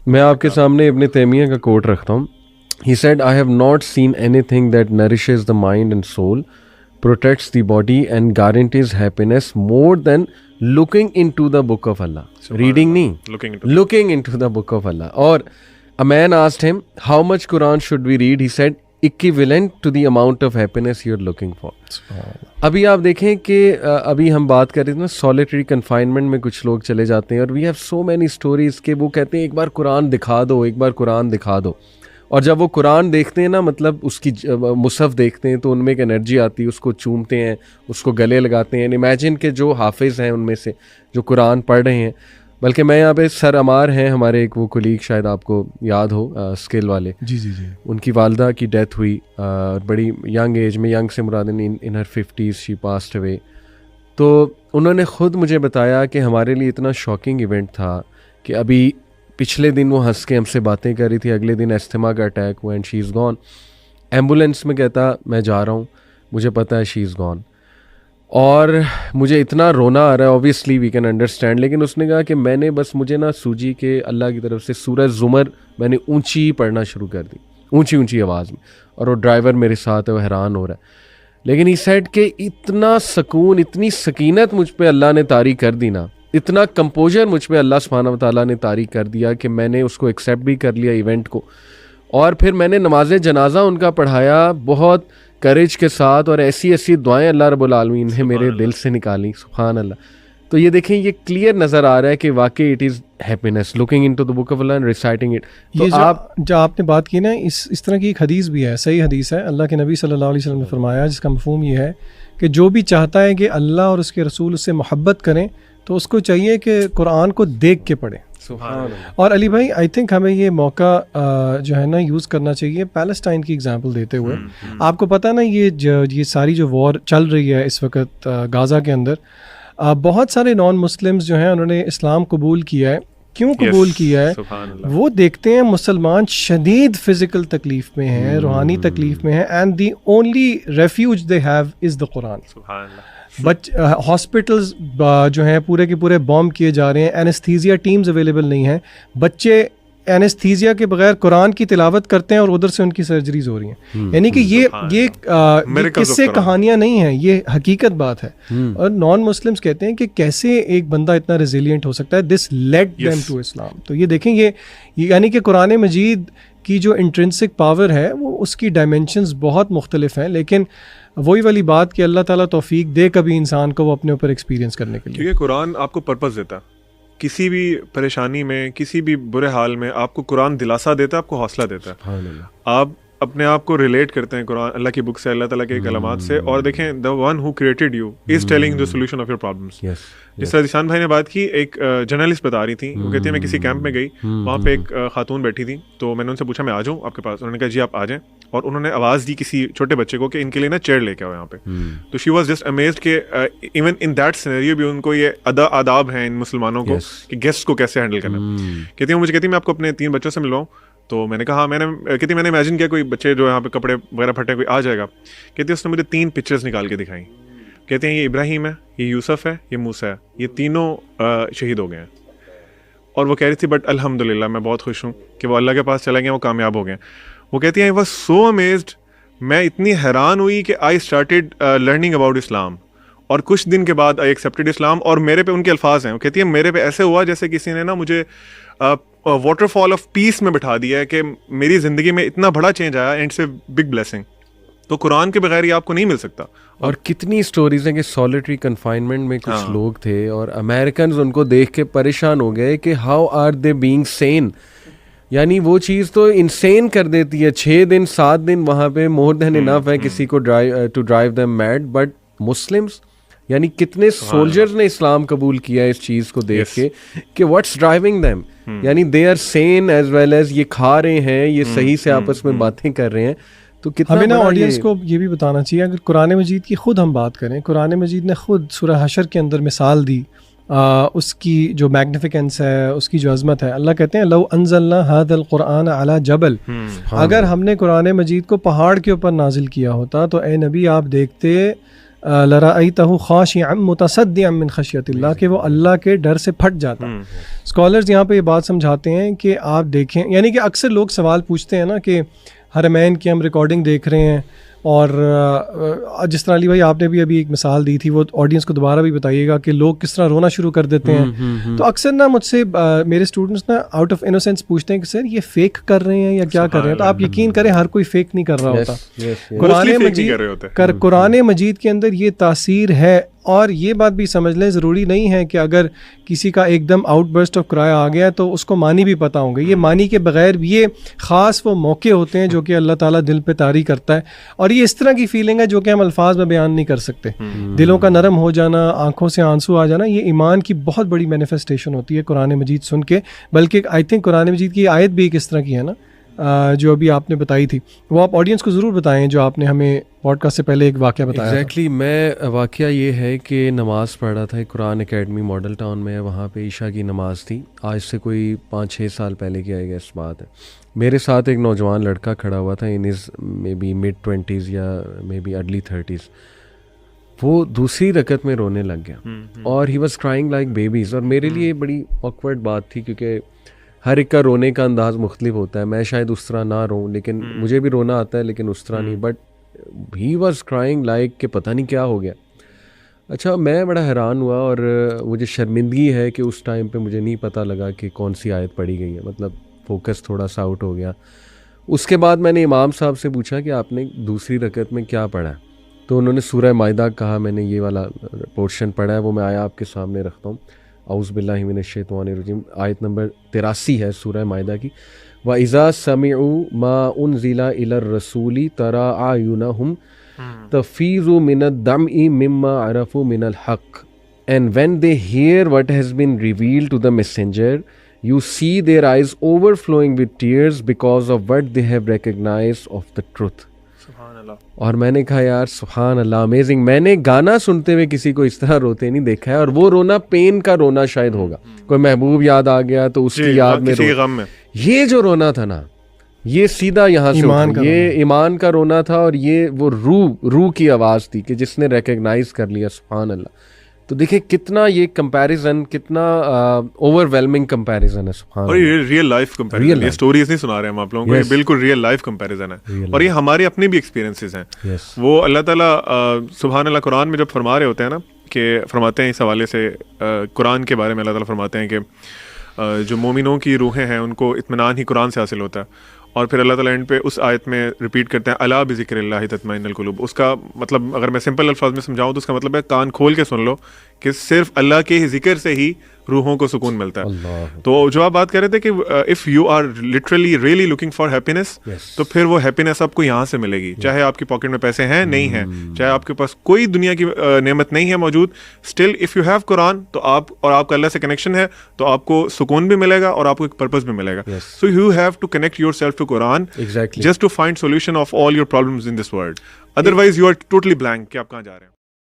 میں آپ کے سامنے ابن تیمیہ کا کوٹ رکھتا ہوں. He said, I have not seen anything that nourishes the mind and soul, protects the body and guarantees happiness more than looking into the book of Allah. Reading nahi, looking into the book of Allah. Or a man asked him, how much Quran should we read? He said, equivalent to the amount of happiness you're looking for. ابھی آپ دیکھیں کہ ابھی ہم بات کر رہے تھے نا سولیٹری کنفائنمنٹ میں کچھ لوگ چلے جاتے ہیں اور we have so many stories کہ وہ کہتے ہیں ایک بار قرآن دکھا دو, ایک بار قرآن دکھا دو. اور جب وہ قرآن دیکھتے ہیں نا, مطلب اس کی مصحف دیکھتے ہیں تو ان میں ایک انرجی آتی ہے, اس کو چومتے ہیں, اس کو گلے لگاتے ہیں. امیجن کہ جو حافظ ہیں ان میں سے جو قرآن پڑھ رہے ہیں, بلکہ میں یہاں پہ سر عمار ہیں ہمارے ایک وہ کولیگ, شاید آپ کو یاد ہو, اسکل والے. جی جی جی. ان کی والدہ کی ڈیتھ ہوئی بڑی ینگ ایج میں, ینگ سے مراد ان ہر 50s شی پاسڈ اوے. تو انہوں نے خود مجھے بتایا کہ ہمارے لیے اتنا شاکنگ ایونٹ تھا کہ ابھی پچھلے دن وہ ہنس کے ہم سے باتیں کر رہی تھی, اگلے دن استھما کا اٹیک ہوا and she is gone. Ambulance میں کہتا میں جا رہا ہوں, مجھے پتہ ہے شی از گون, اور مجھے اتنا رونا آ رہا ہے. اوبویسلی وی کین انڈرسٹینڈ, لیکن اس نے کہا کہ میں نے بس مجھے نا سوجی کے اللہ کی طرف سے سورہ زمر میں نے اونچی پڑھنا شروع کر دی, اونچی آواز میں, اور وہ ڈرائیور میرے ساتھ ہے, وہ حیران ہو رہا ہے. لیکن ہی سیڈ کہ اتنا سکون, اتنی سکینت مجھ پہ اللہ نے طاری کر دی نا, اتنا کمپوزر مجھ پہ اللہ سبحانہ و تعالیٰ نے طاری کر دیا کہ میں نے اس کو ایکسیپٹ بھی کر لیا ایونٹ کو. اور پھر میں نے نماز جنازہ ان کا پڑھایا بہت کریج کے ساتھ, اور ایسی دعائیں اللہ رب العالمین نے میرے دل سے نکالی. سبحان اللہ. تو یہ دیکھیں, یہ کلیئر نظر آ رہا ہے کہ واقعی it is happiness looking into the book of Allah and reciting it. تو آپ نے بات کی نا, اس طرح کی ایک حدیث بھی ہے, صحیح حدیث ہے. اللہ کے نبی صلی اللہ علیہ وسلم نے فرمایا, جس کا مفہوم یہ ہے کہ جو بھی چاہتا ہے کہ اللہ اور اس کے رسول اس سے محبت کریں تو اس کو چاہیے کہ قرآن کو دیکھ کے پڑھیں. اور علی بھائی آئی تھنک ہمیں یہ موقع جو ہے نا یوز کرنا چاہیے پیلسٹائن کی اگزامپل دیتے ہوئے. آپ کو پتہ نا یہ ساری جو وار چل رہی ہے اس وقت غازہ کے اندر, بہت سارے نان مسلمز جو ہیں انہوں نے اسلام قبول کیا ہے. کیوں قبول کیا ہے؟ وہ دیکھتے ہیں مسلمان شدید فزیکل تکلیف میں ہیں, روحانی تکلیف میں ہیں, and the only refuge they have is the Quran. Hospitals جو ہیں پورے کے پورے بام کیے جا رہے ہیں, اینستھیزیا ٹیمز اویلیبل نہیں ہیں, بچے اینستھیزیا کے بغیر قرآن کی تلاوت کرتے ہیں اور ادھر سے ان کی سرجریز ہو رہی ہیں. یعنی کہ یہ قصے کہانیاں نہیں ہیں, یہ حقیقت بات ہے. اور نان مسلمس کہتے ہیں کہ کیسے ایک بندہ اتنا ریزیلینٹ ہو سکتا ہے, دس لیڈ دیم ٹو اسلام. تو یہ دیکھیں, یہ یعنی کہ قرآن مجید کی جو انٹرنسک پاور ہے وہ اس کی ڈائمینشنز بہت مختلف ہیں, لیکن وہی والی بات کہ اللہ تعالیٰ توفیق دے کبھی انسان کو وہ اپنے اوپر ایکسپیرینس کرنے کے لیے. کیونکہ قرآن آپ کو پرپز دیتا ہے, کسی بھی پریشانی میں, کسی بھی برے حال میں آپ کو قرآن دلاسا دیتا ہے, آپ کو حوصلہ دیتا ہے. آپ اپنے آپ کو ریلیٹ کرتے ہیں قرآن اللہ کی بک سے, اللہ تعالیٰ کے کلمات سے, اور دیکھیں the one who created you is telling the solution of your problems. جس طرح ذیشان بھائی نے بات کی, ایک جرنلسٹ بتا رہی تھی, وہ کہتی ہے میں کسی کیمپ میں گئی, وہاں پہ ایک خاتون بیٹھی تھی, تو میں نے ان سے پوچھا میں آ جاؤں آپ کے پاس؟ انہوں نے کہا جی آپ آ جائیں, اور انہوں نے آواز دی کسی چھوٹے بچے کو کہ ان کے لیے نا چیئر لے کے آؤ یہاں پہ. تو شی واز جسٹ امیزڈ کہ ایون ان دیٹ سینیریو بھی ان کو یہ آداب ہیں ان مسلمانوں کو کہ گیسٹ کو کیسے ہینڈل کرنا. کہتی ہیں مجھے کہتی میں آپ کو اپنے 3 بچوں سے ملواؤں. تو میں نے کہا میں نے امیجن کیا کوئی بچے جو یہاں پہ کپڑے وغیرہ پھٹے کوئی آ جائے گا. کہتی ہے اس نے مجھے 3 پکچرز نکال کے دکھائیں. کہتے ہیں یہ ابراہیم ہے, یہ یوسف ہے, یہ موسیٰ ہے, یہ تینوں شہید ہو گئے ہیں. اور وہ کہہ رہی تھی بٹ الحمدللہ میں بہت خوش ہوں کہ وہ اللہ کے پاس چلے گئے, وہ کامیاب ہو گئے. وہ کہتی ہیں I was so amazed, میں اتنی حیران ہوئی کہ I started learning about اسلام, اور کچھ دن کے بعد I accepted اسلام. اور میرے پہ ان کے الفاظ ہیں, وہ کہتی ہیں میرے پہ ایسے ہوا جیسے کسی نے نا مجھے واٹر فال آف پیس میں بٹھا دیا ہے کہ میری زندگی میں اتنا بڑا چینج آیا, and it's a big blessing. تو قرآن کے بغیر یہ آپ کو نہیں مل سکتا. اور کتنی سٹوریز ہیں کہ سولیٹری کنفائنمنٹ میں کچھ لوگ تھے اور امریکنز ان کو دیکھ کے پریشان ہو گئے کہ how are they being seen. یعنی وہ چیز تو انسین کر دیتی ہے. 6 دن 7 دن وہاں پہ مور دین انف ہے کسی کو to drive them mad. But Muslims یعنی کتنے سولجرز نے اسلام قبول کیا اس چیز کو دیکھ کے کہ واٹس ڈرائیونگ دیم. یعنی they are seen as well as یہ کھا رہے ہیں, یہ صحیح سے آپس میں باتیں کر رہے ہیں. تو ہمیں نا آڈینس کو یہ بھی بتانا چاہیے, اگر قرآن مجید کی خود ہم بات کریں, قرآن مجید نے خود سورہ حشر کے اندر مثال دی اس کی جو میگنیفیکنس ہے, اس کی جو عظمت ہے. اللہ کہتے ہیں لو انزلنا ھذا القرآن علی جبل, اگر ہم نے قرآن مجید کو پہاڑ کے اوپر نازل کیا ہوتا تو اے نبی آپ دیکھتے لَرَأَيْتَهُ خَاشِعًا مُتَصَدِّعًا مِّن خَشْيَةِ اللہ، کہ وہ اللہ کے ڈر سے پھٹ جاتا. اسکالرز یہاں پہ یہ بات سمجھاتے ہیں کہ آپ دیکھیں، یعنی کہ اکثر لوگ سوال پوچھتے ہیں نا کہ حرمین کی ہم ریکارڈنگ دیکھ رہے ہیں، اور جس طرح علی بھائی آپ نے بھی ابھی ایک مثال دی تھی، وہ آڈینس کو دوبارہ بھی بتائیے گا کہ لوگ کس طرح رونا شروع کر دیتے ہیں. تو اکثر نا مجھ سے میرے اسٹوڈنٹس نا آؤٹ آف انوسینس پوچھتے ہیں کہ سر یہ فیک کر رہے ہیں یا کیا کر رہے ہیں. تو آپ یقین کریں ہر کوئی فیک نہیں کر رہا ہوتا. قرآن مجید کے اندر یہ تاثیر ہے. اور یہ بات بھی سمجھ لیں، ضروری نہیں ہے کہ اگر کسی کا ایک دم آؤٹ برسٹ آف کرائے آ گیا تو اس کو معنی بھی پتہ ہوں گے. یہ معنی کے بغیر بھی یہ خاص وہ موقع ہوتے ہیں جو کہ اللہ تعالیٰ دل پہ طاری کرتا ہے، اور یہ اس طرح کی فیلنگ ہے جو کہ ہم الفاظ میں بیان نہیں کر سکتے. دلوں کا نرم ہو جانا، آنکھوں سے آنسو آ جانا، یہ ایمان کی بہت بڑی مینیفیسٹیشن ہوتی ہے قرآن مجید سن کے. بلکہ آئی تھنک قرآن مجید کی آیت بھی ایک اس طرح کی ہے نا جو ابھی آپ نے بتائی تھی، وہ آپ آڈینس کو ضرور بتائیں جو آپ نے ہمیں پوڈ کاسٹ سے پہلے ایک واقعہ بتایا. ایگزیکٹلی میں واقعہ یہ ہے کہ نماز پڑھ رہا تھا قرآن اکیڈمی ماڈل ٹاؤن میں، وہاں پہ عشاء کی نماز تھی. آج سے کوئی 5-6 سال پہلے کی آئی گیس بات ہے. میرے ساتھ ایک نوجوان لڑکا کھڑا ہوا تھا، ان از مے بی mid 20s یا مے بی ارلی 30s. وہ دوسری رکعت میں رونے لگ گیا اور he was crying like babies. اور میرے لیے بڑی آکورڈ بات تھی کیونکہ ہر ایک کا رونے کا انداز مختلف ہوتا ہے. میں شاید اس طرح نہ روں، لیکن مجھے بھی رونا آتا ہے لیکن اس طرح نہیں. But he was crying like کہ پتہ نہیں کیا ہو گیا. اچھا میں بڑا حیران ہوا، اور مجھے شرمندگی ہے کہ اس ٹائم پہ مجھے نہیں پتہ لگا کہ کون سی آیت پڑھی گئی ہے. مطلب فوکس تھوڑا سا آؤٹ ہو گیا. اس کے بعد میں نے امام صاحب سے پوچھا کہ آپ نے دوسری رکعت میں کیا پڑھا ہے، تو انہوں نے سورہ مائدہ کہا. میں نے یہ والا پورشن پڑھا ہے، وہ میں آیا آپ کے سامنے رکھتا ہوں. اعوذ باللہ من الشیطان الرجیم، آیت نمبر 83 ہے سورہ مائدہ کی. وَإِذَا سَمِعُوا مَا أُنزِلَ إِلَى الرَّسُولِ تَرَىٰ أَعْيُنَهُمْ تَفِيضُ مِنَ الدَّمْعِ مِمَّا عَرَفُوا مِنَ الْحَقِّ and when they hear what has been revealed to the messenger you see their eyes overflowing with tears because of what they have recognized of the truth. اور میں نے کہا یار سبحان اللہ، امیزنگ. میں نے گانا سنتے ہوئے کسی کو اس طرح روتے نہیں دیکھا ہے. اور وہ رونا پین کا رونا شاید ہوگا، کوئی محبوب یاد آ گیا تو اس کی یاد میں غم. یہ جو رونا تھا نا، یہ سیدھا یہاں سے یہ ایمان کا رونا تھا. اور یہ وہ روح کی آواز تھی کہ جس نے ریکگنائز کر لیا. سبحان اللہ. تو دیکھیں کتنا یہ کمپیریزن، کتنا اوور ویلمنگ کمپیریزن ہے. سبحان اور یہ ریئل لائف کمپیریزن، یہ سٹوریز نہیں سنا رہے ہم آپ لوگوں کو، یہ بالکل ریئل لائف کمپیریزن ہے. اور یہ ہمارے اپنے بھی ایکسپیرینسز ہیں. وہ اللہ تعالیٰ سبحان اللہ قرآن میں جب فرما رہے ہوتے ہیں نا، کہ فرماتے ہیں اس حوالے سے قرآن کے بارے میں اللہ تعالیٰ فرماتے ہیں کہ جو مومنوں کی روحیں ہیں ان کو اطمینان ہی قرآن سے حاصل ہوتا ہے. اور پھر اللہ تعالیٰ اینڈ پہ اس آیت میں ریپیٹ کرتے ہیں الا بذکر اللہ تطمئن القلوب. اس کا مطلب اگر میں سمپل الفاظ میں سمجھاؤں تو اس کا مطلب ہے کان کھول کے سن لو کہ صرف اللہ کے ہی ذکر سے ہی روحوں کو سکون ملتا ہے. تو جو آپ بات کر رہے تھے کہ if you are literally really looking for happiness, تو پھر وہ ہیپینس آپ کو یہاں سے ملے گی. چاہے آپ کی پاکٹ میں پیسے ہیں نہیں ہیں، چاہے آپ کے پاس کوئی دنیا کی نعمت نہیں ہے موجود، اسٹل اف یو ہیو قرآن تو آپ اور آپ کا اللہ سے کنیکشن ہے تو آپ کو سکون بھی ملے گا اور آپ کو ایک پرپز بھی ملے گا. So you have to connect yourself to Quran just to find solution of all your problems in this world. Otherwise you are totally blank کہ آپ کہاں جا رہے ہیں.